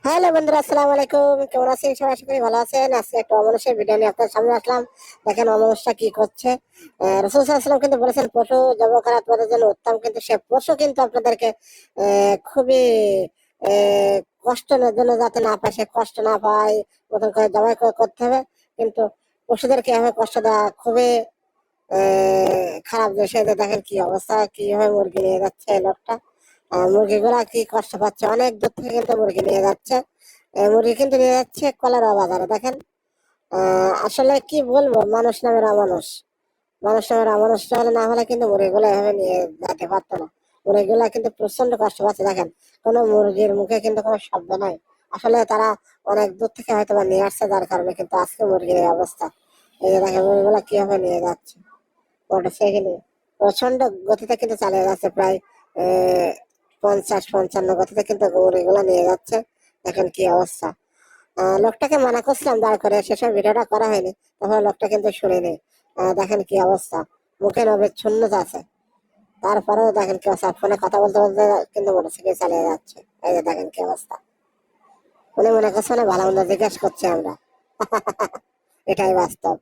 Hello বন্ধুরা, আসসালামু আলাইকুম। কেমন আছেন সবাই? আশা করি ভালো আছেন। আজকে একটা অমানুষের ভিডিও নিয়ে আপনার সামনে আসলাম। দেখেন অমানুষটা কি করছে। রাসূল সাল্লাল্লাহু আলাইহি ওয়াসাল্লাম কিন্তু বলেছেন পশু জবাই করা আপনাদের জন্য উত্তম, কিন্তু সে পশু কিন্তু আপনাদেরকে খুবই কষ্টের জন্য যাতে না পায়, সে কষ্ট না পায় মতন করে জবাই করতে হবে। কিন্তু পশুদেরকে এভাবে কষ্ট দেওয়া খুবই খারাপ জিনিস। এই যে দেখেন কি অবস্থা, কিভাবে মুরগি নিয়ে যাচ্ছে এই লোকটা। মুরগিগুলা কি কষ্ট পাচ্ছে, অনেক দূর থেকে কিন্তু মুরগি নিয়ে যাচ্ছে। মুরগি কিন্তু নিয়ে যাচ্ছে কলার বাজারে। দেখেন আসলে কি বলবো, মানুষ নামের অমানুষ। মানুষ নামের অমানুষ হলে না হলে কিন্তু মুরগিগুলো এভাবে নিয়ে যেতে পারতো না। মুরগিগুলা কিন্তু প্রচন্ড কষ্ট পাচ্ছে। দেখেন কোনো মুরগির মুখে কিন্তু কোনো শব্দ নাই। আসলে তারা অনেক দূর থেকে হয়তো বা নিয়ে আসছে, যার কারণে কিন্তু আজকে মুরগির এই অবস্থা। এই যে দেখেন মুরগিগুলা কিভাবে নিয়ে যাচ্ছে মোটরসাইকেলে, প্রচন্ড গতিতে কিন্তু চালিয়ে যাচ্ছে, প্রায় 50-55 গতিতে কিন্তু গরুগুলা নিয়ে যাচ্ছে। দেখেন কি অবস্থা। লোকটাকে মানা করছিলাম দাঁড় করে, সেসব ভিডিওটা করা হয়নি, তখন লোকটা কিন্তু শুনিনি। দেখেন কি অবস্থা, মুখে অবিচ্ছিন্নতা আছে। তারপরেও দেখেন কি অবস্থা, ফোনে কথা বলতে বলতে কিন্তু মোটরসাইকেল চালিয়ে যাচ্ছে। এই যে দেখেন কি অবস্থা। উনি মনে করছে না ভালো মন্দ জিজ্ঞেস করছে আমরা। এটাই বাস্তব।